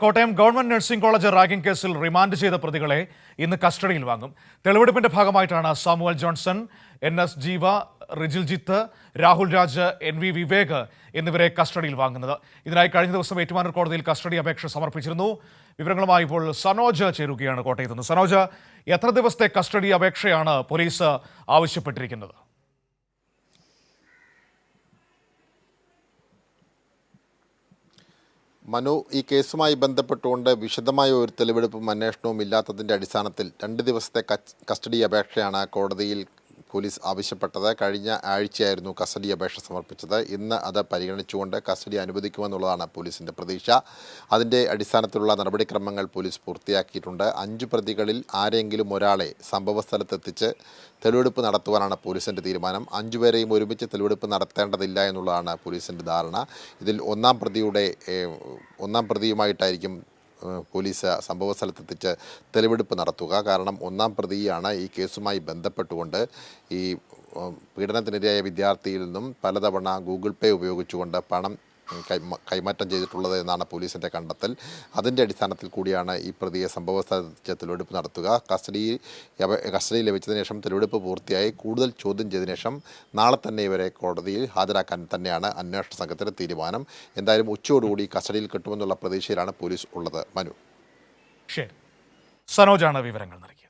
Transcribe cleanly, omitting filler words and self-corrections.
Kottayam government nursing college ragging കേസിൽ remand ചെയ്ത പ്രതികളെ ഇന്ന് കസ്റ്റഡിയിൽ വാങ്ങും. തെളിവെടുപ്പിന്റെ ഭാഗമായിട്ടാണ് സാമുവൽ ജോൺസൺ, NS ജീവ, റിജിൽജിത്ത്, രാഹുൽ രാജ്, NV വിവേക് എന്നിവരെ കസ്റ്റഡിയിൽ വാങ്ങുന്നത്. ഇതിനായി കഴിഞ്ഞ ദിവസം ഏറ്റുമാനൂർ കോടതിയിൽ കസ്റ്റഡി അപേക്ഷ സമർപ്പിച്ചിരുന്നു. വിവരങ്ങളുമായി ഇപ്പോൾ സനോജ് ചേരുകയാണ് കോട്ടയത്ത് നിന്ന്. സനോജ്, എത്ര ദിവസത്തെ കസ്റ്റഡി അപേക്ഷയാണ് പോലീസ് ആവശ്യപ്പെട്ടിരിക്കുന്നത്? മനു, ഈ കേസുമായി ബന്ധപ്പെട്ടുകൊണ്ട് വിശദമായ ഒരു തെളിവെടുപ്പും അന്വേഷണവും ഇല്ലാത്തതിൻ്റെ അടിസ്ഥാനത്തിൽ 2 ദിവസത്തെ കസ്റ്റഡി അപേക്ഷയാണ് കോടതിയിൽ പോലീസ് ആവശ്യപ്പെട്ടത്. കഴിഞ്ഞ ആഴ്ചയായിരുന്നു കസ്റ്റഡി അപേക്ഷ സമർപ്പിച്ചത്. ഇന്ന് അത് പരിഗണിച്ചുകൊണ്ട് കസ്റ്റഡി അനുവദിക്കുമെന്നുള്ളതാണ് പോലീസിൻ്റെ പ്രതീക്ഷ. അതിൻ്റെ അടിസ്ഥാനത്തിലുള്ള നടപടിക്രമങ്ങൾ പോലീസ് പൂർത്തിയാക്കിയിട്ടുണ്ട്. 5 പ്രതികളിൽ ആരെങ്കിലും ഒരാളെ സംഭവസ്ഥലത്തെത്തിച്ച് തെളിവെടുപ്പ് നടത്തുവാനാണ് പോലീസിൻ്റെ തീരുമാനം. 5 പേരെയും ഒരുമിച്ച് തെളിവെടുപ്പ് നടത്തേണ്ടതില്ല എന്നുള്ളതാണ് പോലീസിൻ്റെ ധാരണ. ഇതിൽ ഒന്നാം പ്രതിയുമായിട്ടായിരിക്കും പോലീസ് സംഭവ സ്ഥലത്തെത്തിച്ച് തെളിവെടുപ്പ് നടത്തുക. കാരണം ഒന്നാം പ്രതിയാണ് ഈ കേസുമായി ബന്ധപ്പെട്ടുകൊണ്ട് ഈ പീഡനത്തിനിരയായ വിദ്യാർത്ഥിയിൽ നിന്നും പലതവണ ഗൂഗിൾ പേ ഉപയോഗിച്ചുകൊണ്ട് പണം കൈമാറ്റം ചെയ്തിട്ടുള്ളത് എന്നാണ് പോലീസിൻ്റെ കണ്ടെത്തൽ. അതിൻ്റെ അടിസ്ഥാനത്തിൽ കൂടിയാണ് ഈ പ്രതിയെ സംഭവ സ്ഥലത്ത് തെളിവെടുപ്പ് നടത്തുക. കസ്റ്റഡിയിൽ ലഭിച്ചതിന് ശേഷം തെളിവെടുപ്പ് പൂർത്തിയായി കൂടുതൽ ചോദ്യം ചെയ്തതിനു ശേഷം നാളെ തന്നെ ഇവരെ കോടതിയിൽ ഹാജരാക്കാൻ തന്നെയാണ് അന്വേഷണ സംഘത്തിൻ്റെ തീരുമാനം. എന്തായാലും ഉച്ചയോടുകൂടി കസ്റ്റഡിയിൽ കിട്ടുമെന്നുള്ള പ്രതീക്ഷയിലാണ് പോലീസ് ഉള്ളത്. മനു, ശരി, സനോജാണ് വിവരങ്ങൾ നൽകിയത്.